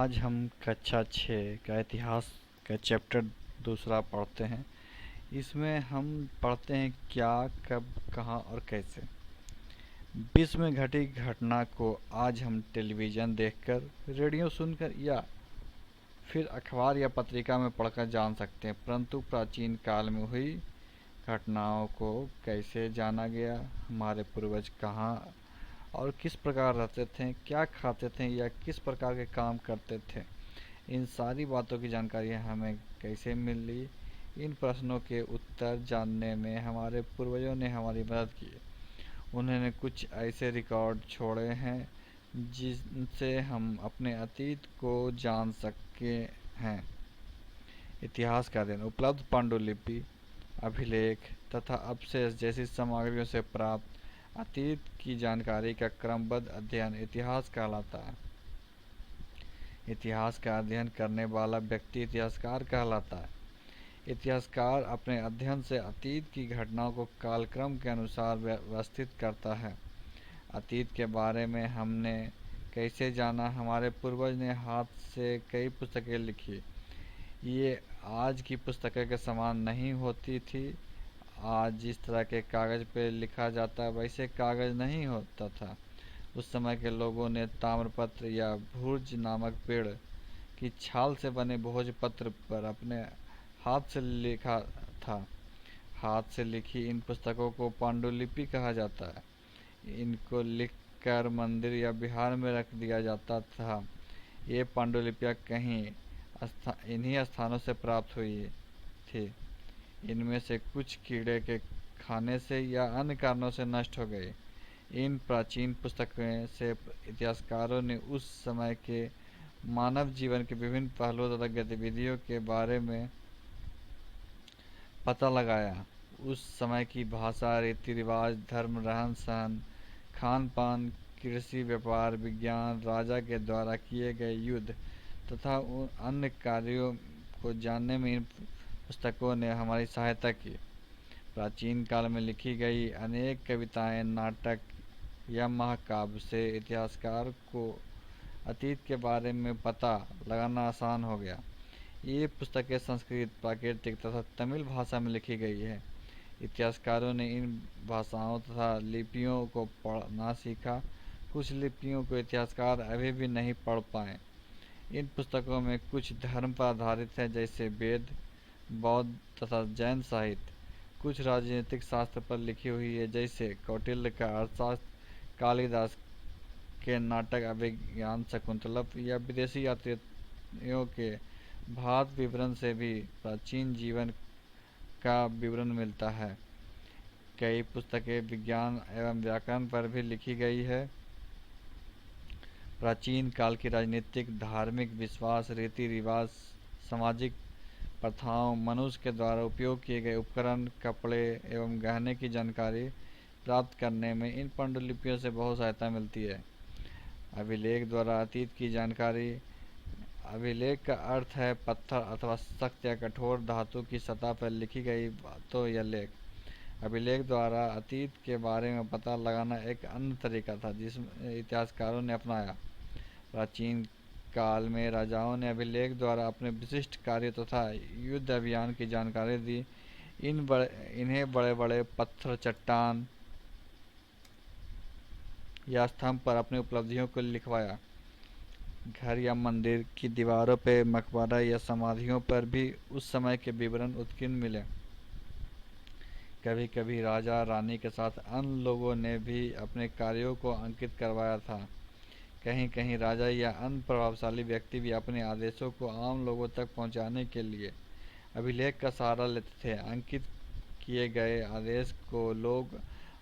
आज हम कक्षा 6 का इतिहास का चैप्टर दूसरा पढ़ते हैं। इसमें हम पढ़ते हैं क्या, कब, कहाँ और कैसे। विश्व में घटी घटना को आज हम टेलीविज़न देखकर, रेडियो सुनकर या फिर अखबार या पत्रिका में पढ़कर जान सकते हैं, परंतु प्राचीन काल में हुई घटनाओं को कैसे जाना गया, हमारे पूर्वज कहाँ और किस प्रकार रहते थे, क्या खाते थे या किस प्रकार के काम करते थे, इन सारी बातों की जानकारी हमें कैसे मिली। इन प्रश्नों के उत्तर जानने में हमारे पूर्वजों ने हमारी मदद की। उन्होंने कुछ ऐसे रिकॉर्ड छोड़े हैं जिनसे हम अपने अतीत को जान सके हैं। इतिहास का अध्ययन, उपलब्ध पांडुलिपि, अभिलेख तथा अवशेष जैसी सामग्रियों से प्राप्त अतीत की जानकारी का क्रमबद्ध अध्ययन इतिहास कहलाता है। इतिहास का अध्ययन करने वाला व्यक्ति इतिहासकार कहलाता है। इतिहासकार अपने अध्ययन से अतीत की घटनाओं को कालक्रम के अनुसार व्यवस्थित करता है। अतीत के बारे में हमने कैसे जाना, हमारे पूर्वज ने हाथ से कई पुस्तकें लिखी। ये आज की पुस्तकें के समान नहीं होती थी। आज जिस तरह के कागज़ पे लिखा जाता है वैसे कागज़ नहीं होता था। उस समय के लोगों ने ताम्रपत्र या भूर्ज नामक पेड़ की छाल से बने भोजपत्र पर अपने हाथ से लिखा था। हाथ से लिखी इन पुस्तकों को पांडुलिपि कहा जाता है। इनको लिखकर मंदिर या विहार में रख दिया जाता था। ये पांडुलिपियाँ कहीं इन्हीं स्थानों से प्राप्त हुई थी। इनमें से कुछ कीड़े के खाने से या अन्य कारणों से नष्ट हो गई। इन प्राचीन पुस्तकों से इतिहासकारों ने उस समय के मानव जीवन के विभिन्न पहलुओं तथा गतिविधियों के बारे में पता लगाया। उस समय की भाषा, रीति रिवाज, धर्म, रहन सहन, खान पान, कृषि, व्यापार, विज्ञान, राजा के द्वारा किए गए युद्ध तथा अन्य कार्यों को जानने में इन पुस्तकों ने हमारी सहायता की। प्राचीन काल में लिखी गई अनेक कविताएं, नाटक या महाकाव्य से इतिहासकार को अतीत के बारे में पता लगाना आसान हो गया। ये पुस्तकें संस्कृत, प्राकृतिक तथा तमिल भाषा में लिखी गई है। इतिहासकारों ने इन भाषाओं तथा लिपियों को पढ़ना सीखा। कुछ लिपियों को इतिहासकार अभी भी नहीं पढ़ पाए। इन पुस्तकों में कुछ धर्म पर आधारित है, जैसे वेद, बौद्ध तथा जैन साहित्य। कुछ राजनीतिक शास्त्र पर लिखी हुई है, जैसे कौटिल्य का अर्थशास्त्र, कालिदास के नाटक अभिज्ञान शकुंतलम या विदेशी यात्रियों के भारत विवरण से भी प्राचीन जीवन का विवरण मिलता है। कई पुस्तकें विज्ञान एवं व्याकरण पर भी लिखी गई है। प्राचीन काल की राजनीतिक, धार्मिक विश्वास, रीति रिवाज, सामाजिक प्रथाओं, मनुष्य के द्वारा उपयोग किए गए उपकरण, कपड़े एवं गहने की जानकारी प्राप्त करने में इन पांडुलिपियों से बहुत सहायता मिलती है। अभिलेख द्वारा अतीत की जानकारी। अभिलेख का अर्थ है पत्थर अथवा सख्त या कठोर धातु की सतह पर लिखी गई बातों या लेख। अभिलेख द्वारा अतीत के बारे में पता लगाना एक अन्य तरीका था जिसमें इतिहासकारों ने अपनाया। प्राचीन काल में राजाओं ने अभिलेख द्वारा अपने विशिष्ट कार्य तथा युद्ध अभियान की जानकारी दी। इन्हें बड़े बड़े पत्थर, चट्टान या स्तंभ पर अपनी उपलब्धियों को लिखवाया। घर या मंदिर की दीवारों पर, मकबरा या समाधियों पर भी उस समय के विवरण उत्कीर्ण मिले। कभी कभी राजा रानी के साथ अन्य लोगों ने भी अपने कार्यों को अंकित करवाया था। कहीं कहीं राजा या अन्य प्रभावशाली व्यक्ति भी अपने आदेशों को आम लोगों तक पहुंचाने के लिए अभिलेख का सहारा लेते थे। अंकित किए गए आदेश को लोग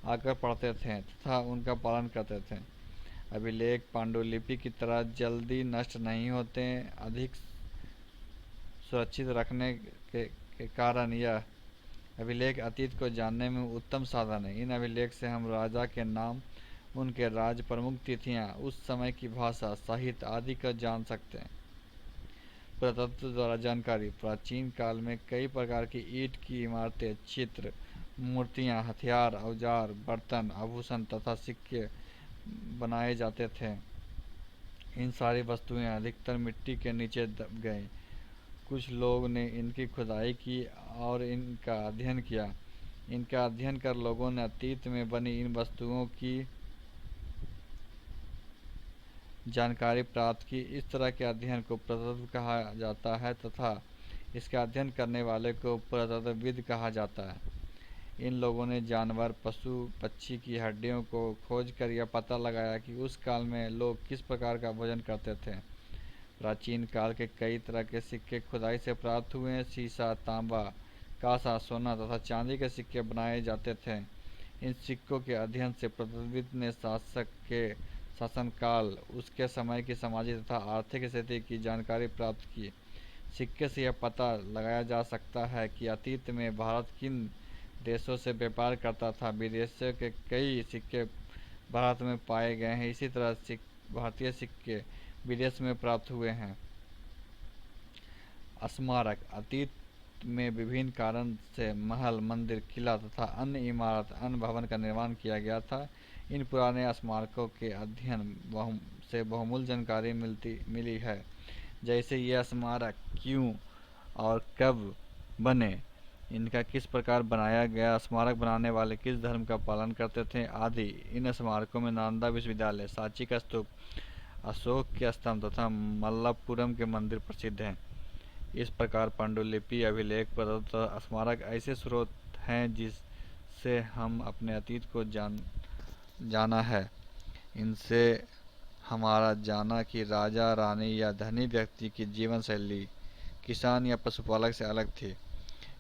आकर पढ़ते थे तथा उनका पालन करते थे। अभिलेख पांडुलिपि की तरह जल्दी नष्ट नहीं होते। अधिक सुरक्षित रखने के कारण यह अभिलेख अतीत को जानने में उत्तम साधन है। इन अभिलेख से हम राजा के नाम, उनके राज, प्रमुख तिथियां, उस समय की भाषा, साहित्य आदि का जान सकते हैं। पुरातत्व द्वारा जानकारी। प्राचीन काल में कई प्रकार की ईंट की इमारतें, चित्र, मूर्तियां, हथियार, औजार, बर्तन, आभूषण तथा सिक्के बनाए जाते थे। इन सारी वस्तुएं अधिकतर मिट्टी के नीचे दब गईं। कुछ लोग ने इनकी खुदाई की और इनका अध्ययन किया। इनका अध्ययन कर लोगों ने अतीत में बनी इन वस्तुओं की जानकारी प्राप्त की। इस तरह के अध्ययन को पुरातत्व कहा जाता है तथा इसका अध्ययन करने वाले को पुरातत्वविद कहा जाता है। इन लोगों ने जानवर, पशु, पक्षी की हड्डियों को खोजकर यह पता लगाया कि उस काल में लोग किस प्रकार का भोजन करते थे। प्राचीन काल के कई तरह के सिक्के खुदाई से प्राप्त हुए हैं। सीसा, तांबा, कांसा, सोना तथा चांदी के सिक्के बनाए जाते थे। इन सिक्कों के अध्ययन से पुरातत्वविद ने शासक के शासनकाल, उसके समय की सामाजिक तथा आर्थिक स्थिति की जानकारी प्राप्त की। सिक्के से यह पता लगाया जा सकता है कि अतीत में भारत किन देशों से व्यापार करता था। विदेशों के कई सिक्के भारत में पाए गए हैं। इसी तरह भारतीय सिक्के विदेश में प्राप्त हुए हैं। स्मारक अतीत में विभिन्न कारण से महल, मंदिर, किला तथा अन्य इमारत, अन्य भवन का निर्माण किया गया था। इन पुराने स्मारकों के अध्ययन से बहुमूल्य जानकारी मिली है, जैसे ये स्मारक क्यों और कब बने, इनका किस प्रकार बनाया गया, स्मारक बनाने वाले किस धर्म का पालन करते थे आदि। इन स्मारकों में नालंदा विश्वविद्यालय, सांची का स्तूप, अशोक के स्तंभ तथा मल्लापुरम के मंदिर प्रसिद्ध हैं। इस प्रकार पांडुलिपि, अभिलेख, पुरातत्व स्मारक ऐसे स्रोत हैं जिससे हम अपने अतीत को जाना है। इनसे हमारा जाना कि राजा, रानी या धनी व्यक्ति की जीवन शैली किसान या पशुपालक से अलग थी।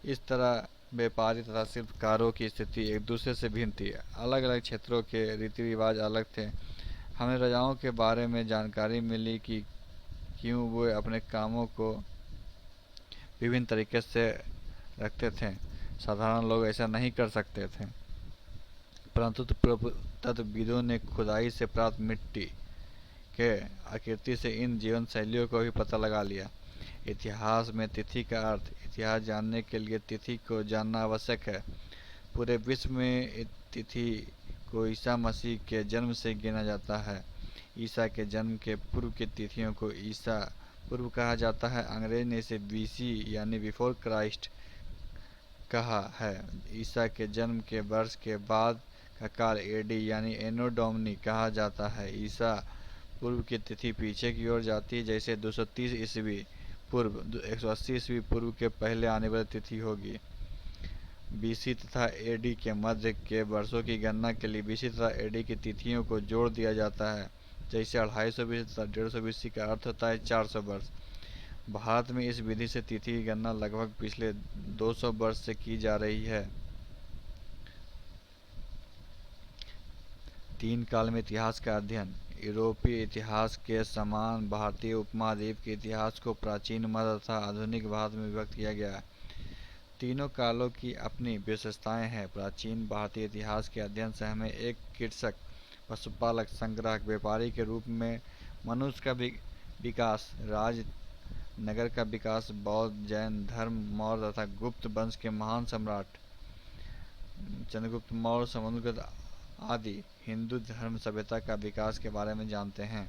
इस तरह व्यापारी तथा शिल्पकारों की स्थिति एक दूसरे से भिन्न थी। अलग अलग क्षेत्रों के रीति रिवाज अलग थे। हमें राजाओं के बारे में जानकारी मिली कि क्यों वे अपने कामों को विभिन्न तरीके से रखते थे। साधारण लोग ऐसा नहीं कर सकते थे। परंतु पुरातत्वविदों ने खुदाई से प्राप्त मिट्टी के आकृति से इन जीवन शैलियों को भी पता लगा लिया। इतिहास में तिथि का अर्थ। इतिहास जानने के लिए तिथि को जानना आवश्यक है। पूरे विश्व में तिथि को ईसा मसीह के जन्म से गिना जाता है। ईसा के जन्म के पूर्व की तिथियों को ईसा पूर्व कहा जाता है। अंग्रेज ने इसे बीसी यानी बिफोर क्राइस्ट कहा है। ईसा के जन्म के वर्ष के बाद का काल एडी यानी एनो डोमिनी कहा जाता है। ईसा पूर्व की तिथि पीछे की ओर जाती है, जैसे 230 ईस्वी पूर्व 180 ईस्वी पूर्व के पहले आने वाली तिथि होगी। बीसी तथा एडी के मध्य के वर्षों की गणना के लिए बीसी तथा एडी की तिथियों को जोड़ दिया जाता है। जैसे 250 बीसी तथा 150 बीसी का अर्थ होता है 400 वर्ष। भारत में इस विधि से तिथि की गणना लगभग पिछले 200 वर्ष से की जा रही है। तीन काल में इतिहास का अध्ययन। यूरोपीय इतिहास के समान भारतीय उपमहाद्वीप के इतिहास को प्राचीन, मध्य तथा आधुनिक भारत में विभक्त किया गया है। तीनों कालों की अपनी विशेषताएं हैं। प्राचीन भारतीय इतिहास के अध्ययन से हमें एक कृषक, पशुपालक, संग्राहक, व्यापारी के रूप में मनुष्य का विकास, राजनगर का विकास, बौद्ध, जैन धर्म, मौर्य तथा गुप्त वंश के महान सम्राट चंद्रगुप्त मौर्य, समुद्रगुप्त आदि हिंदू धर्म सभ्यता का विकास के बारे में जानते हैं।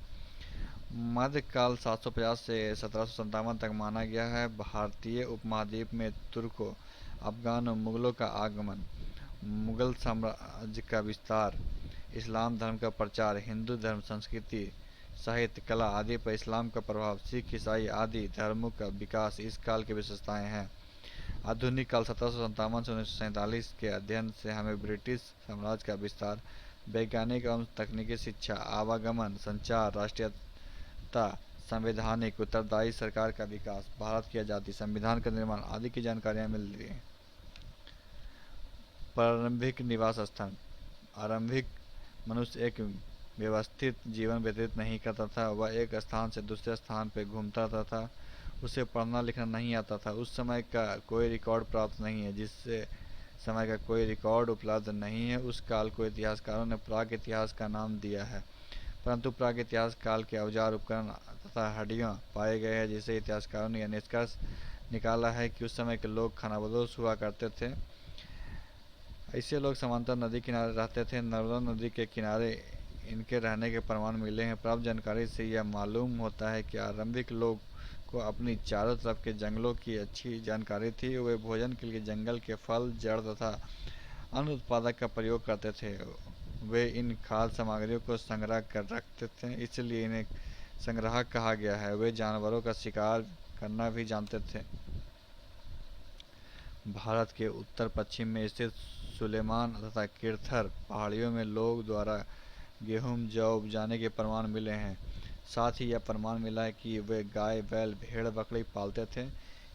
मध्यकाल 750 से 1757 तक माना गया है। भारतीय उपमहाद्वीप में तुर्कों, अफगान और मुगलों का आगमन, मुगल साम्राज्य का विस्तार, इस्लाम धर्म का प्रचार, हिंदू धर्म, संस्कृति, साहित्य, कला आदि पर इस्लाम का प्रभाव, सिख, ईसाई आदि धर्मों का विकास इस काल की विशेषताएं हैं। आधुनिक काल 1757 से 1947 के अध्ययन से हमें ब्रिटिश साम्राज्य का विस्तार, वैज्ञानिक एवं तकनीकी शिक्षा, आवागमन, संचार, राष्ट्रीयता, संवैधानिक उत्तरदायी सरकार का विकास, भारत की आज़ादी, संविधान का निर्माण आदि की जानकारियाँ मिल रही हैं। प्रारंभिक निवास स्थान। आरंभिक मनुष्य एक व्यवस्थित जीवन व्यतीत नहीं करता था। वह एक स्थान से दूसरे स्थान पर घूमता रहता था। उसे पढ़ना लिखना नहीं आता था। उस समय का कोई रिकॉर्ड प्राप्त नहीं है। जिससे समय का कोई रिकॉर्ड उपलब्ध नहीं है, उस काल को इतिहासकारों ने प्राग इतिहास का नाम दिया है। परंतु प्राग इतिहास काल के औजार, उपकरण तथा हड्डियाँ पाए गए हैं, जिससे इतिहासकारों ने यह निष्कर्ष निकाला है कि उस समय के लोग खानाबदोश हुआ करते थे। ऐसे लोग समांतर नदी किनारे रहते थे। नर्मदा नदी के किनारे इनके रहने के प्रमाण मिले हैं। प्राप्त जानकारी से यह मालूम होता है कि आरंभिक लोग को अपनी चारों तरफ के जंगलों की अच्छी जानकारी थी। वे भोजन के लिए जंगल के फल, जड़ तथा अन्न उत्पादक का प्रयोग करते थे। वे इन खाद्य सामग्रियों को संग्रह कर रखते थे, इसलिए इन्हें संग्राहक कहा गया है। वे जानवरों का शिकार करना भी जानते थे। भारत के उत्तर पश्चिम में स्थित सुलेमान तथा किरथर पहाड़ियों में लोग द्वारा गेहूं, जौ उपजाने के प्रमाण मिले हैं। साथ ही यह प्रमाण मिला है कि वे गाय, बैल, भेड़, बकरी पालते थे।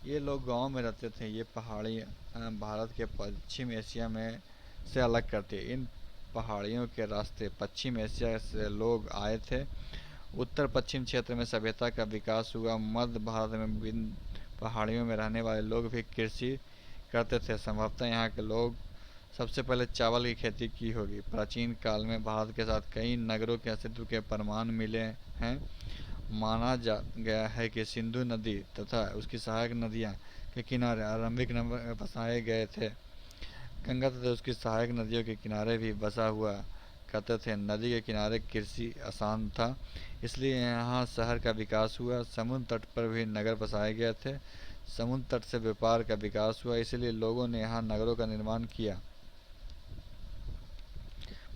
ये लोग गांव में रहते थे। ये पहाड़ियाँ भारत के पश्चिम एशिया में से अलग करती है। इन पहाड़ियों के रास्ते पश्चिम एशिया से लोग आए थे। उत्तर पश्चिम क्षेत्र में सभ्यता का विकास हुआ। मध्य भारत में विभिन्न पहाड़ियों में रहने वाले लोग भी कृषि करते थे। संभवतः यहाँ के लोग सबसे पहले चावल की खेती की होगी। प्राचीन काल में भारत के साथ कई नगरों के अस्तित्व के प्रमाण मिले हैं। माना जा गया है कि सिंधु नदी तथा उसकी सहायक नदियाँ के किनारे आरंभिक नगर बसाए गए थे। गंगा तथा उसकी सहायक नदियों के किनारे भी बसा हुआ करते थे। नदी के किनारे कृषि आसान था, इसलिए यहाँ शहर का विकास हुआ। समुद्र तट पर भी नगर बसाए गए थे। समुद्र तट से व्यापार का विकास हुआ, इसलिए लोगों ने यहाँ नगरों का निर्माण किया।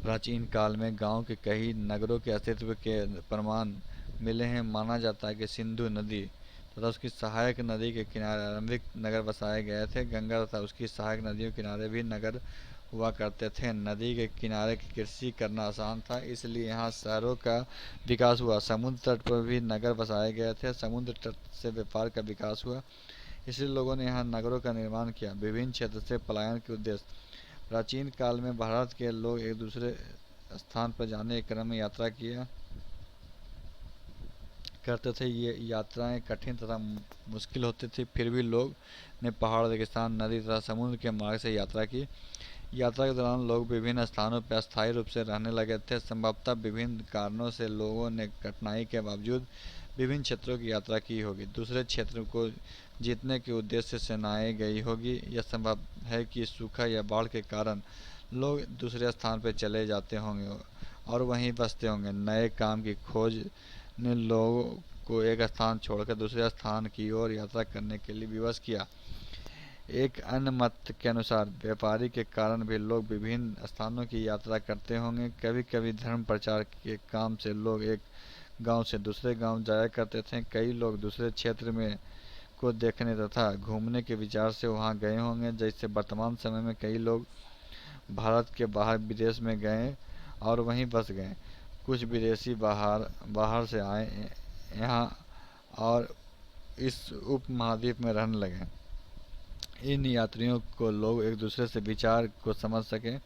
प्राचीन काल में गांव के कई नगरों के अस्तित्व के प्रमाण मिले हैं। माना जाता है कि सिंधु नदी तथा उसकी सहायक नदी के किनारे आरंभिक नगर बसाए गए थे। गंगा तथा उसकी सहायक नदियों के किनारे भी नगर हुआ करते थे। नदी के किनारे कृषि करना आसान था, इसलिए यहाँ शहरों का विकास हुआ। समुद्र तट पर भी नगर बसाए गए थे। समुद्र तट से व्यापार का विकास हुआ, इसलिए लोगों ने यहाँ नगरों का निर्माण किया। विभिन्न क्षेत्र से पलायन के उद्देश्य। प्राचीन काल में भारत के लोग एक दूसरे स्थान पर जाने के क्रम में यात्रा किया करते थे। ये यात्राएं कठिन तथा मुश्किल होती थी, फिर भी लोग ने पहाड़, रेगिस्तान, नदी तथा समुद्र के मार्ग से यात्रा की। यात्रा के दौरान लोग विभिन्न स्थानों पर अस्थायी रूप से रहने लगे थे। संभवतः विभिन्न कारणों से लोगों ने कठिनाई के बावजूद विभिन्न क्षेत्रों की यात्रा की होगी। दूसरे क्षेत्र को जीतने के उद्देश्य से सेनाएं गई होगी। यह संभव है कि सूखा या बाढ़ के कारण लोग दूसरे स्थान पर चले जाते होंगे और वहीं बसते होंगे। नए काम की खोज ने लोगों को एक स्थान छोड़कर दूसरे स्थान की ओर यात्रा करने के लिए विवश किया। एक अन्य मत के अनुसार व्यापारी के कारण भी लोग विभिन्न स्थानों की यात्रा करते होंगे। कभी कभी धर्म प्रचार के काम से लोग एक गांव से दूसरे गांव जाया करते थे। कई लोग दूसरे क्षेत्र में को देखने तथा घूमने के विचार से वहां गए होंगे। जैसे वर्तमान समय में कई लोग भारत के बाहर विदेश में गए और वहीं बस गए। कुछ विदेशी बाहर से आए यहाँ और इस उपमहाद्वीप में रहने लगे। इन यात्रियों को लोग एक दूसरे से विचार को समझ सकें।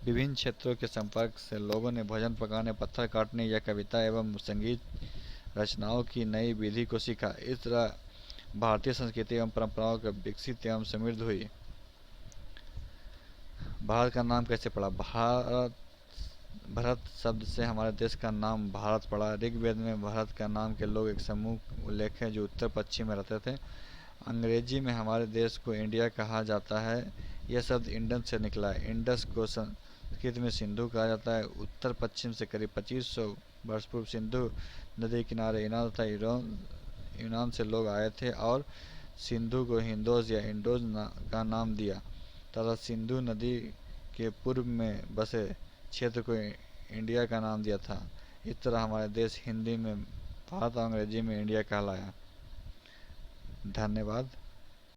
विभिन्न क्षेत्रों के संपर्क से लोगों ने भोजन पकाने, पत्थर काटने या कविता एवं संगीत रचनाओं की नई विधि को सीखा। इस तरह भारतीय संस्कृति एवं परंपराओं का विकसित एवं समृद्ध हुई। भारत का नाम कैसे पड़ा? भरत शब्द से हमारे देश का नाम भारत पड़ा। ऋग्वेद में भारत का नाम के लोग एक समूह उल्लेख है जो उत्तर पश्चिम में रहते थे। अंग्रेजी में हमारे देश को इंडिया कहा जाता है। यह शब्द इंडस से निकला है। इंडस को संस्कृत में सिंधु कहा जाता है। उत्तर पश्चिम से करीब 2500 वर्ष पूर्व सिंधु नदी किनारे ईरान तथा यूनान से लोग आए थे और सिंधु को हिंदोज या इंडोज का नाम दिया तथा सिंधु नदी के पूर्व में बसे क्षेत्र को इंडिया का नाम दिया था। इस तरह हमारे देश हिंदी में भारत और अंग्रेजी में इंडिया कहलाया। धन्यवाद।